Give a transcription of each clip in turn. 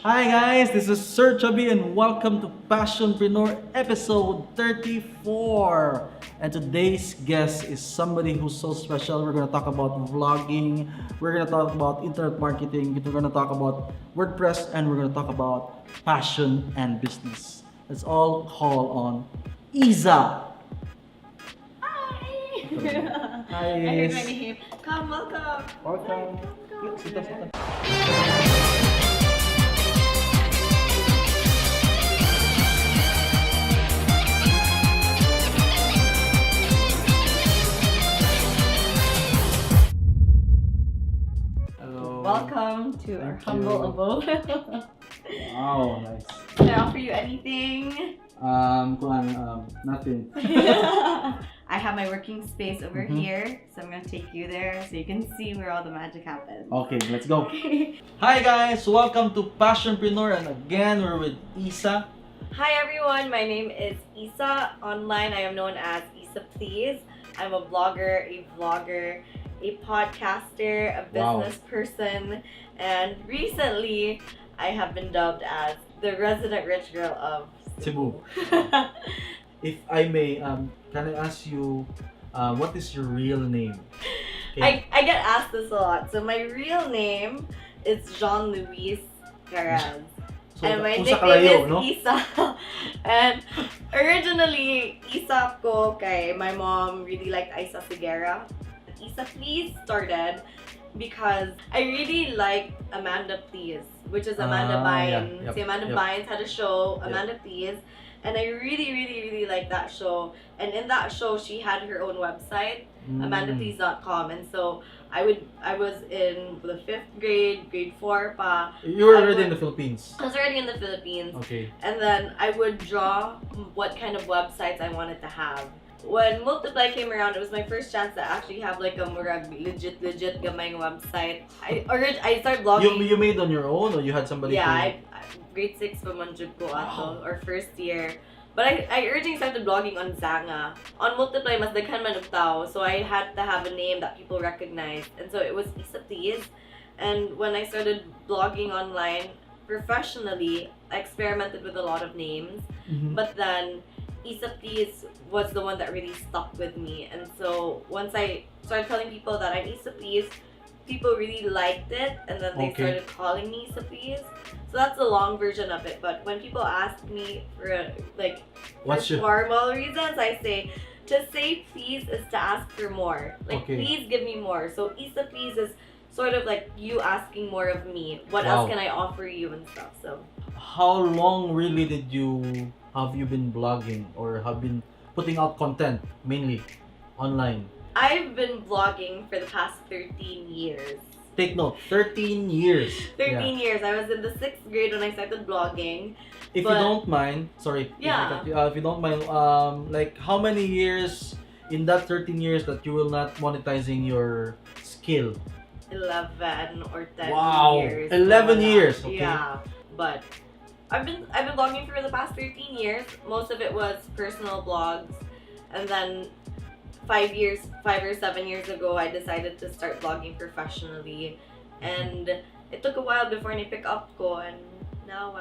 Hi guys, this is Sir Chubby and welcome to Passionpreneur episode 34. And today's guest is somebody who's so special. We're gonna talk about vlogging, we're gonna talk about internet marketing, we're gonna talk about WordPress, and we're gonna talk about passion and business. Let's all call on Isa. Hi! Hi, I heard Is. my name. Come, welcome. Welcome. Welcome. Sit down, sit down. Hello. Welcome to our Thank humble you. abode. Wow, nice. Can I offer you anything? Nothing. I have my working space over Mhm. here, so I'm gonna take you there so you can see where all the magic happens. Okay, let's go. Hi guys, welcome to Passionpreneur, and again we're with Isa. Hi everyone, my name is Issa. Online I am known as IssaPlease. I'm a blogger, a vlogger, a podcaster, a Wow. business person, and recently I have been dubbed as the resident rich girl of Cebu. If I may, can I ask you, what is your real name? I get asked this a lot. So my real name is Jean-Louis Perez. So, And my usa nickname kalayo, is no? Isa. And originally, Isa ko kay my mom really liked Isa Figuera. IssaPlease started because I really liked Amanda Please, which is Amanda Bynes. yeah, yep, Si Amanda yep. Bynes had a show, Yep. Amanda Please. And I really liked that show. And in that show, she had her own website, amandaplease.com. And so I was in the 5th grade, grade 4 pa. You were I already in would- the Philippines. I was already in the Philippines. Okay. And then I would draw what kind of websites I wanted to have. When Multiply came around, it was my first chance to actually have like a murag legit gamay website. I started blogging. You made on your own, or you had somebody? Yeah, to... grade 6 pa man jud ko ato, Wow. or first year. But I originally started blogging on Zanga. On Multiply, mas daghan man og tao, so I had to have a name that people recognized. And so it was IssaPlease. And when I started blogging online professionally, I experimented with a lot of names. Mhm. But then IssaPlease was the one that really stuck with me. And so once I started telling people that I'm IssaPlease, people really liked it, and then they Okay. started calling me IssaPlease. So that's the long version of it. But when people ask me for What's for your... formal reasons, I say to say please is to ask for more. Like Okay. please give me more. So IssaPlease is sort of like you asking more of me. What Wow. else can I offer you and stuff. So How long really have you been blogging or have been putting out content mainly online? I've been blogging for the past 13 years. Take note, 13 years. 13 Yeah. years. I was in the 6th grade when I started blogging. If you But- don't mind, sorry. Yeah. If you don't mind, like how many years in that 13 years that you will not monetizing your skill? 11 or 10 Wow, years. 11 Wala. years, okay. Yeah. But I've been blogging for the past 13 years. Most of it was personal blogs. And then 5 or 7 years ago, I decided to start blogging professionally. And it took a while before I pick up ko, and now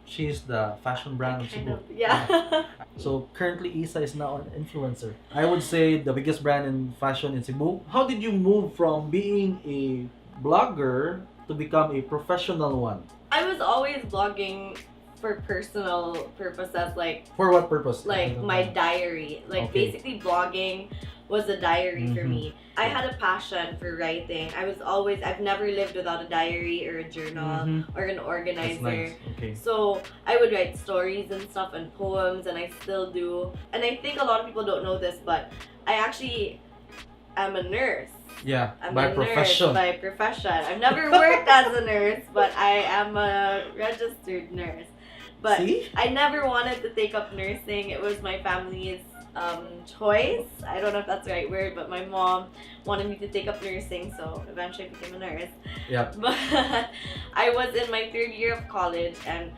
She's the fashion brand of kind Cebu. of, yeah. So currently Isa is now an influencer. I would say the biggest brand in fashion in Cebu. How did you move from being a blogger to become a professional one? I was always blogging for personal purposes, like For what purpose? I don't my know. diary. Like Okay. basically blogging was a diary for Mhm. me. I had a passion for writing. I've never lived without a diary or a journal Mhm. or an That's organizer. nice. Okay. So I would write stories and stuff and poems, and I still do. And I think a lot of people don't know this, but I actually am a nurse. Yeah, I'm by a profession. nurse by profession. I've never worked as a nurse, but I am a registered nurse. But See? I never wanted to take up nursing. It was my family's choice. I don't know if that's the right word, but my mom wanted me to take up nursing, so eventually I became a nurse. Yep. But I was in my 3rd year of college, and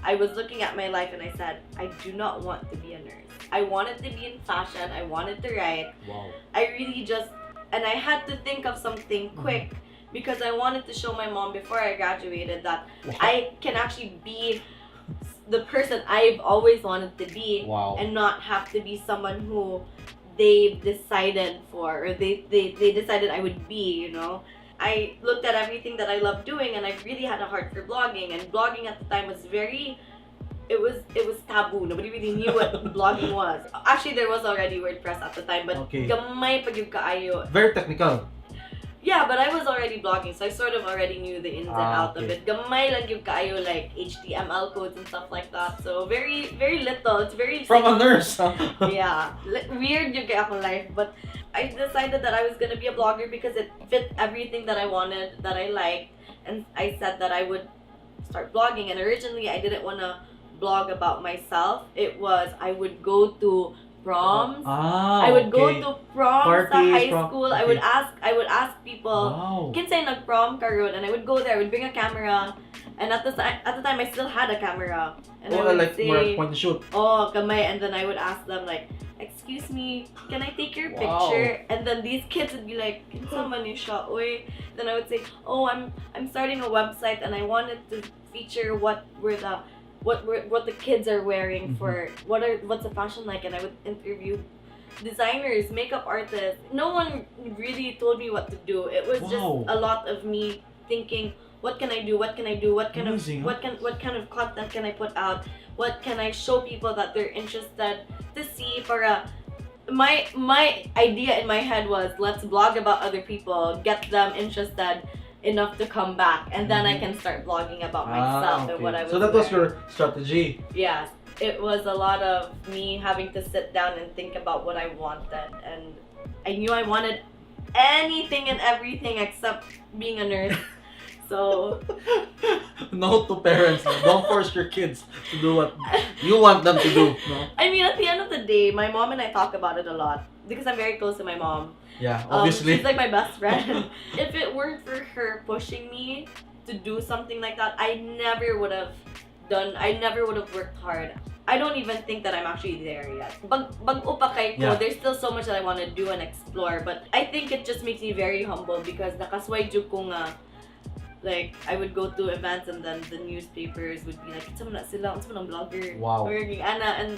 I was looking at my life and I said, I do not want to be a nurse. I wanted to be in fashion. I wanted to write. Wow. I really just, and I had to think of something quick because I wanted to show my mom before I graduated that Wow. I can actually be the person I've always wanted to be, Wow. and not have to be someone who they decided for, or they decided I would be, you know. I looked at everything that I love doing, and I really had a heart for blogging, and blogging at the time was very, it was taboo. Nobody really knew what blogging was. Actually, there was already WordPress at the time, but Okay. gamay pag yung kaayo. Very technical. Yeah, but I was already blogging, so I sort of already knew the ins and outs of okay. it. Gamay lang yung kaayo, like HTML codes and stuff like that. So very very little. It's very From a nurse, huh? yeah, weird yung kaya akong life, but I decided that I was gonna be a blogger because it fit everything that I wanted, that I liked, and I said that I would start blogging. And originally, I didn't wanna blog about myself. It was I would go to proms. I would go to proms sa Parties, high prom- school. okay. I would ask people, Wow. kinsay nag-prom karon, and I would go there. I would bring a camera, and at the time I still had a camera, and I would like more say, point and shoot. oh, kamay, and then I would ask them like, excuse me, can I take your Wow. picture? And then these kids would be like, kinsa man ni siya, oy. Then I would say, oh, I'm starting a website, and I wanted to feature what the kids are wearing for what's the fashion like, and I would interview designers, makeup artists. No one really told me what to do. It was just Wow. a lot of me thinking, what can I do? What can I do? What kind Amazing, of what kind of content can I put out? What can I show people that they're interested to see? Para my idea in my head was, let's blog about other people, get them interested enough to come back, and then I can start blogging about myself and what I was So that was wearing. your strategy. Yes, it was a lot of me having to sit down and think about what I wanted, and I knew I wanted anything and everything except being a nurse. So No to parents. Don't force your kids to do what you want them to do. No? I mean, at the end of the day, my mom and I talk about it a lot because I'm very close to my mom. Yeah, obviously. She's like my best friend. If it weren't for her pushing me to do something like that, I never would have worked hard. I don't even think that I'm actually there yet. Bago pa kay ko, Yeah. there's still so much that I want to do and explore. But I think it just makes me very humble because nakasway jud ko nga. Like, I would go to events, and then the newspapers would be like, "It's na sila, it's man blogger." Wow. Or and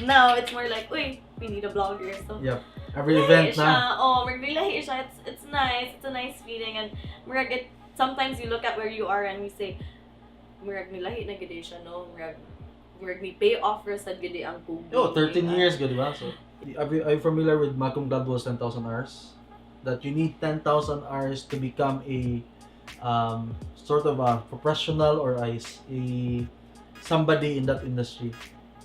now it's more like, "Uy, we need a blogger." So Yep. Every lahi event siya. na. Oh, lahi siya. It's nice. It's a nice feeling, and sometimes you look at where you are and you say, nilahi na gid siya, no? Ni pay off ra sad gid ang kubo. Oh, 13 years, good, diba? So, are you familiar with Malcolm Gladwell's 10,000 hours? That you need 10,000 hours to become a sort of a professional or a somebody in that industry.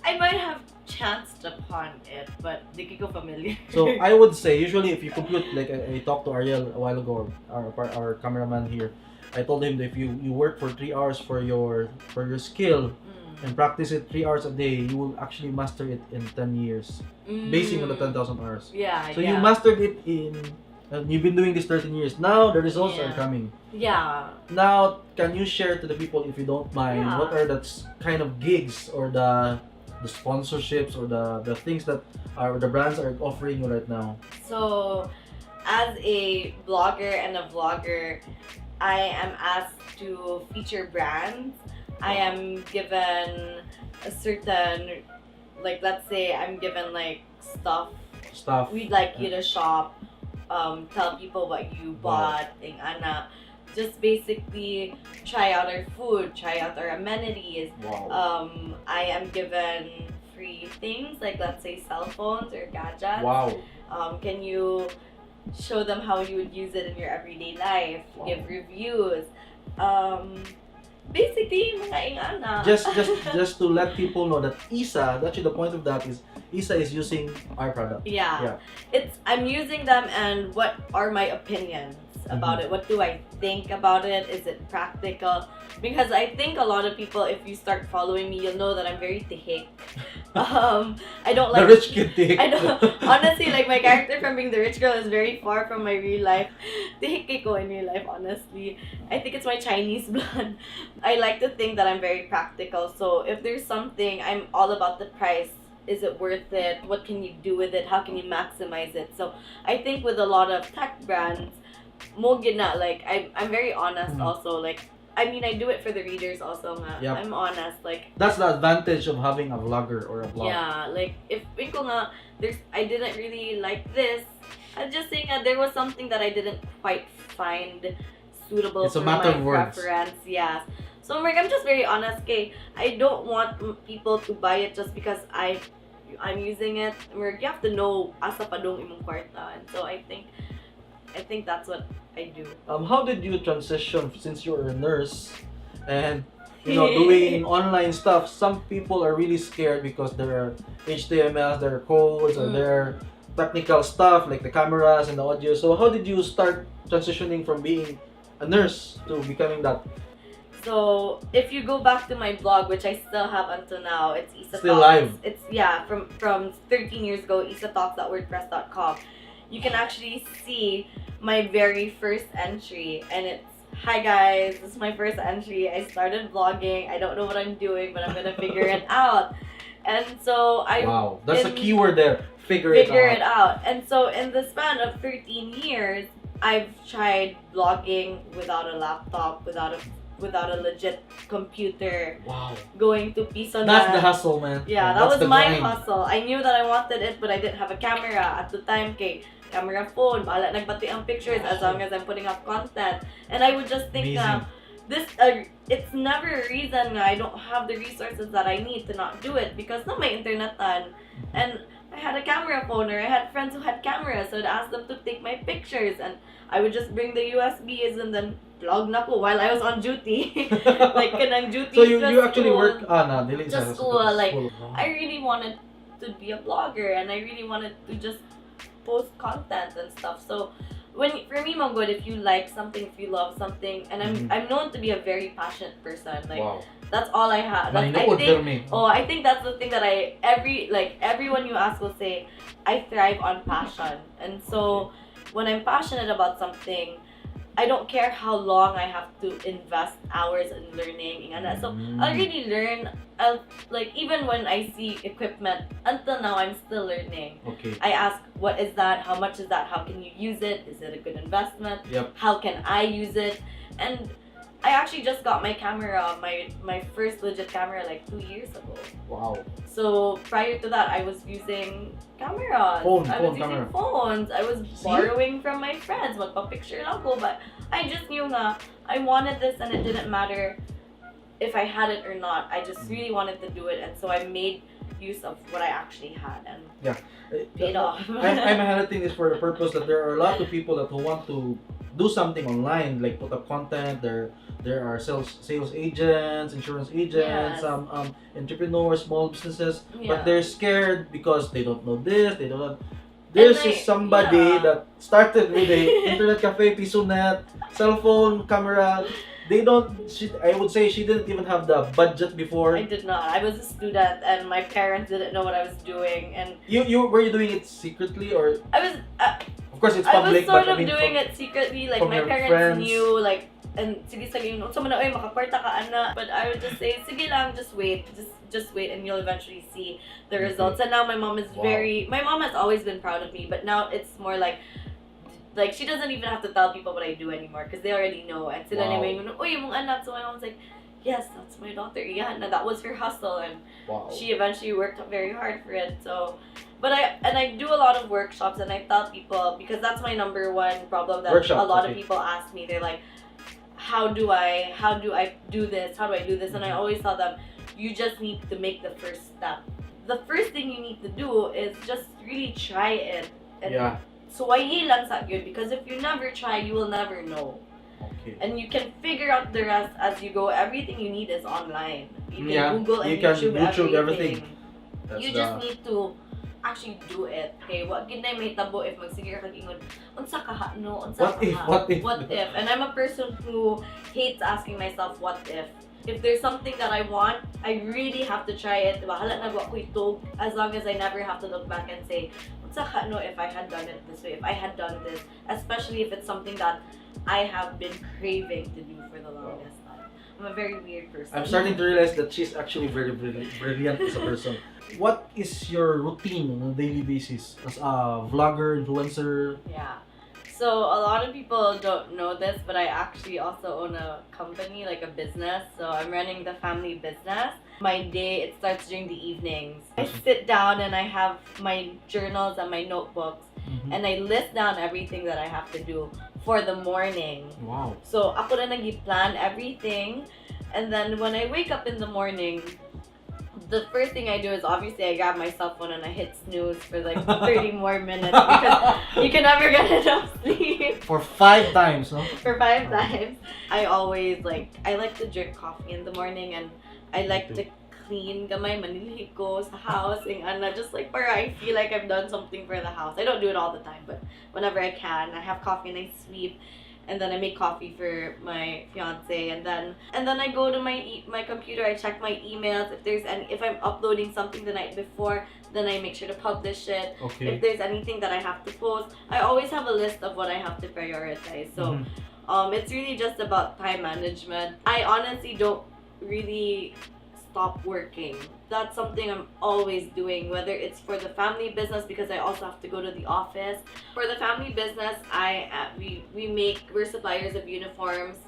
I might have chanced upon it, but di ko familiar. So I would say usually if you compute, like I talked to Ariel a while ago, our cameraman here. I told him that if you work for 3 hours for your skill and practice it 3 hours a day, you will actually master it in 10 years, basing on the 10,000 hours. Yeah, So you mastered it in, and you've been doing this 13 years. Now the results are coming. Yeah. Now, can you share to the people, if you don't mind, Yeah. what are the kind of gigs or the sponsorships or the things that the brands are offering you right now? So, as a blogger and a vlogger, I am asked to feature brands. I am given a certain, like, let's say I'm given like stuff. We'd like you to shop, tell people what you bought, and just basically try out our food, try out our amenities. Wow. I am given free things, like let's say cell phones or gadgets. Wow. Can you show them how you would use it in your everyday life? Wow. Give reviews. Basically, mga ingana. Just to let people know that actually the point of that is Issa is using our product. Yeah. I'm using them, and what are my opinions about it? What do I think about it? Is it practical? Because I think a lot of people, if you start following me, you'll know that I'm very tihik. I don't like The rich kid thing. I don't honestly, like, my character from being the rich girl is very far from my real life. Tihik ko in real life, honestly. I think it's my Chinese blood. I like to think that I'm very practical. So if there's something, I'm all about the price. Is it worth it? What can you do with it? How can you maximize it? So I think with a lot of tech brands, mo gina, like I'm very honest Mhm. also. Like I mean, I do it for the readers also nga. Yep. I'm honest. Like That's the advantage of having a vlogger or a blog. yeah, like if ko nga I didn't really like this, I'm just saying that there was something that I didn't quite find suitable It's a for matter my of words. preference. Yes. So like, I'm just very honest. Okay, I don't want people to buy it just because I'm using it. Like, you have to know asa pa dong imong kwarta, and so I think that's what I do. How did you transition since you're a nurse and doing online stuff? Some people are really scared because there are HTMLs, there are codes, or there are technical stuff like the cameras and the audio. So how did you start transitioning from being a nurse to becoming that? So if you go back to my blog, which I still have until now, it's IssaTalks. Still live. It's from 13 years ago, IssaTalks.wordpress.com. You can actually see my very first entry, and it's hi guys, this is my first entry. I started vlogging. I don't know what I'm doing, but I'm gonna figure it out. And so Wow, that's a keyword there. Figure it out. And so in the span of 13 years, I've tried vlogging without a laptop, without a legit computer, Wow. going to piso That's the hustle, man. Yeah, that That's was the my grind. hustle. I knew that I wanted it, but I didn't have a camera at the time. Okay, camera phone, bahala nagbati ang pictures as long as I'm putting up content. And I would just think Amazing. it's never a reason I don't have the resources that I need to not do it because na may internetan. And I had a camera phone, or I had friends who had cameras, so I'd ask them to take my pictures, and I would just bring the USBs and then vlog na ko while I was on duty. Like kanang duty. So you plus actually school. work dili Just sa school, like, school. I really wanted to be a blogger, and I really wanted to just post content and stuff. So for me, Mongod, if you like something, if you love something, and I'm known to be a very passionate person. Like Wow. that's all I have. That's, Maninood I think I think that's the thing that everyone you ask will say, I thrive on passion. And so when I'm passionate about something, I don't care how long I have to invest hours in learning. So I'll really learn. Even when I see equipment, until now I'm still learning. Okay. I ask, what is that? How much is that? How can you use it? Is it a good investment? Yep. How can I use it? And I actually just got my camera, my first legit camera, like 2 years ago. Wow. So prior to that, I was using cameras. I was using phones. I was borrowing from my friends. Magpa-picture lang ko. But I just knew nga, I wanted this, and it didn't matter if I had it or not. I just really wanted to do it, and so I made use of what I actually had, and paid off. I'm highlighting this for the purpose that there are a lot of people that who want to do something online, like put up content. There are sales agents, insurance agents, Yes. Entrepreneurs, small businesses, Yeah. but they're scared because they don't know this, they don't know. This is somebody that started with a internet cafe, pisonet, cell phone, camera. I would say she didn't even have the budget before. I did not. I was a student, and my parents didn't know what I was doing, and Were you doing it secretly, or I was. of course it's I public, was sort but of doing it secretly. Like from my your parents friends. knew, like, and sige yung sa mana, oy makakwarta ka ana. But I would just say, sige lang, just wait, just wait, and you'll eventually see the results. And now my mom is my mom has always been proud of me, but now it's more like she doesn't even have to tell people what I do anymore because they already know. And sila na may oy mong anak. So my mom's like, yes, that's my daughter. Yeah, that was her hustle, and she eventually worked very hard for it. So, but I do a lot of workshops, and I tell people, because that's my number one problem that a lot of people ask me. They're like, how do I do this? How do I do this? And I always tell them, you just need to make the first step. The first thing you need to do is just really try it. And so why lang sa good? Because if you never try, you will never know. Okay. And you can figure out the rest as you go. Everything you need is online. You can Yeah, Google and you can YouTube everything. You just need to actually do it. Okay, what gid na may tabo if magsigir kag ingon unsa ka ha no, unsa What ka if? ha? What if? And I'm a person who hates asking myself what if. If there's something that I want, I really have to try it. Bahala na ko ito, as long as I never have to look back and say, unsa ka no, if I had done it this way, if I had done this, especially if it's something that I have been craving to do for the longest time. I'm a very weird person. I'm starting to realize that she's actually very brilliant as a person. What is your routine on a daily basis as a vlogger, influencer? Yeah. So a lot of people don't know this, but I actually also own a company, like a business. So I'm running the family business. My day, it starts during the evenings. I sit down and I have my journals and my notebooks, and I list down everything that I have to do for the morning. Wow. So ako na nag-plan everything, and then when I wake up in the morning, the first thing I do is obviously I grab my cell phone and I hit snooze for like 30 more minutes because you can never get enough sleep. For 5 times, no? For 5 times. I like to drink coffee in the morning, and I like to clean gamay manilhi ko sa house and just like where I feel like I've done something for the house. I don't do it all the time, but whenever I can, I have coffee and I sweep. And then I make coffee for my fiance, and then I go to my computer. I check my emails. If I'm uploading something the night before, then I make sure to publish it. Okay. If there's anything that I have to post, I always have a list of what I have to prioritize. So it's really just about time management. I honestly don't really stop working. That's something I'm always doing, whether it's for the family business, because I also have to go to the office. For the family business, we're suppliers of uniforms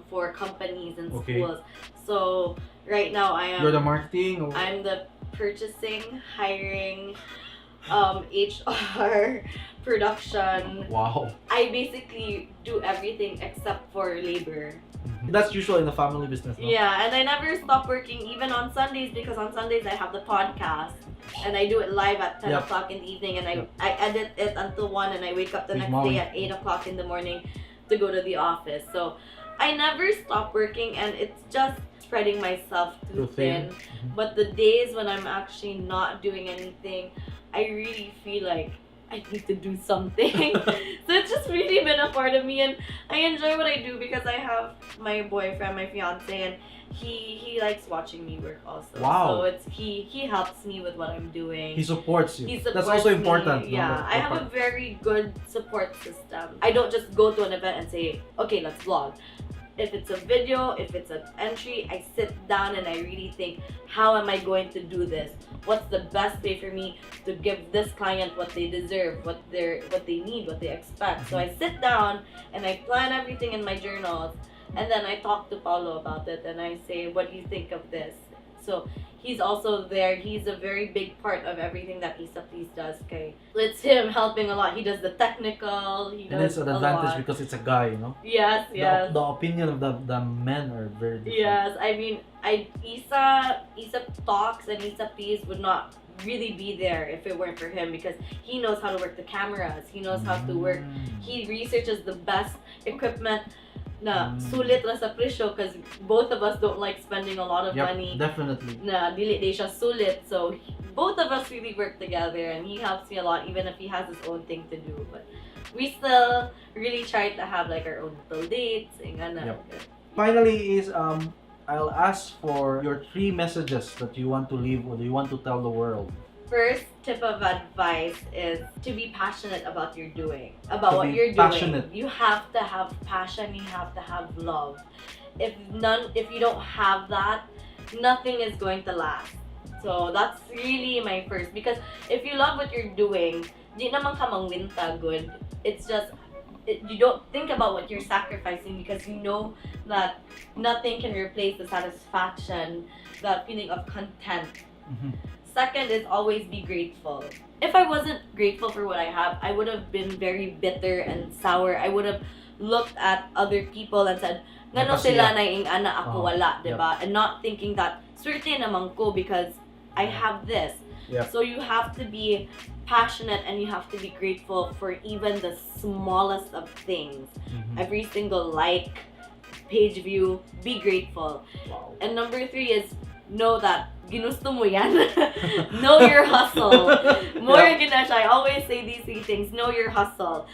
for companies and schools. So right now You're the marketing? Or? I'm the purchasing, hiring, HR, production. Wow. I basically do everything except for labor. That's usual in the family business, no? Yeah, and I never stop working even on Sundays, because on Sundays I have the podcast and I do it live at 10 o'clock in the evening, and I edit it until 1, and I wake up the next day at 8 o'clock in the morning to go to the office. So I never stop working, and it's just spreading myself too thin. But the days when I'm actually not doing anything, I really feel like I need to do something. So it's just really been a part of me, and I enjoy what I do because I have my boyfriend, my fiance, and he likes watching me work also. Wow. So he helps me with what I'm doing. He supports you. He supports That's also me. important. Yeah, No? I have a very good support system. I don't just go to an event and say, okay, let's vlog. If it's a video, if it's an entry, I sit down and I really think, how am I going to do this? What's the best way for me to give this client what they deserve, what they need, what they expect? So I sit down and I plan everything in my journals, and then I talk to Paulo about it and I say, what do you think of this? So he's also there. He's a very big part of everything that IssaPlease does. Okay, it's him helping a lot. He does the technical. He does and it's an advantage because it's a guy, you know. Yes, yes. The opinion of the men are very different. Yes, I mean, Issa talks and IssaPlease would not really be there if it weren't for him, because he knows how to work the cameras. He knows how to work. He researches the best equipment na sulit ra sa presyo, because both of us don't like spending a lot of money. Definitely. Na dili di siya sulit. So both of us really work together, and he helps me a lot, even if he has his own thing to do. But we still really try to have like our own little dates. Finally is I'll ask for your 3 messages that you want to leave or you want to tell the world. First tip of advice is to be passionate about what you're doing. Doing. You have to have passion, you have to have love. If you don't have that, nothing is going to last. So that's really my first, because if you love what you're doing, di naman ka mangwinta good. It's just you don't think about what you're sacrificing, because you know that nothing can replace the satisfaction, the feeling of content. Second is always be grateful. If I wasn't grateful for what I have, I would have been very bitter and sour. I would have looked at other people and said, ngano sila na ing ana ako wala, diba? And not thinking that swerte naman ko because I have this. So you have to be passionate and you have to be grateful for even the smallest of things. Every single like, page view, be grateful. And number 3 is know that ginusto mo yan. Know your hustle. More ginash, I always say these 3 things. Know your hustle.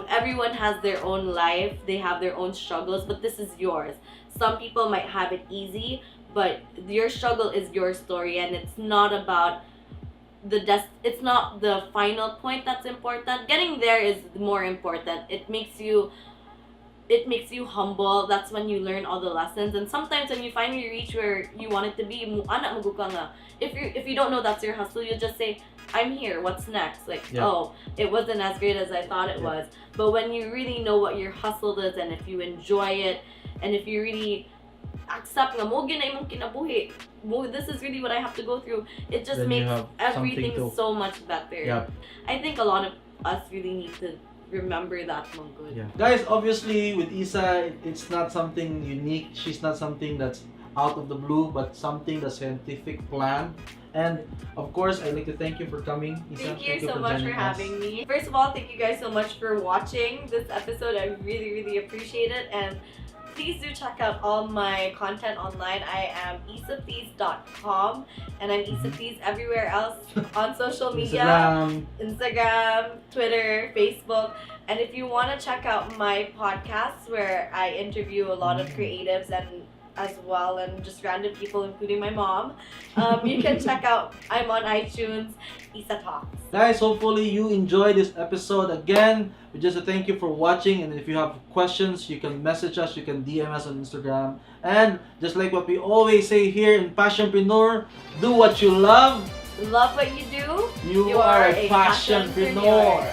Everyone has their own life. They have their own struggles, but this is yours. Some people might have it easy, but your struggle is your story, and it's not about it's not the final point that's important. Getting there is more important. It it makes you humble. That's when you learn all the lessons. And sometimes when you finally reach where you want it to be, anak mo ka nga. If you don't know that's your hustle, you'll just say, I'm here, what's next? Like, oh, it wasn't as great as I thought it was. But when you really know what your hustle is, and if you enjoy it, and if you really accept nga, mo gina imong kinabuhi, this is really what I have to go through, it just Then makes everything so much better. Yeah. I think a lot of us really need to remember that, Mongkod. Yeah. Guys, obviously with Issa, it's not something unique. She's not something that's out of the blue, but something that's scientific plan. And of course, I'd like to thank you for coming, Issa. Thank you so much for having me. First of all, thank you guys so much for watching this episode. I really, really appreciate it. And please do check out all my content online. I am IssaPlease.com, and I'm IssaPlease everywhere else on social media. Instagram, Twitter, Facebook. And if you want to check out my podcast where I interview a lot of creatives and as well, and just random people, including my mom, you can check out, I'm on iTunes, Issa Talks. Guys, hopefully you enjoyed this episode. Again, we just thank you for watching, and if you have questions, you can message us, you can DM us on Instagram. And just like what we always say here in Passionpreneur, do what you love. Love what you do. You are a passionpreneur.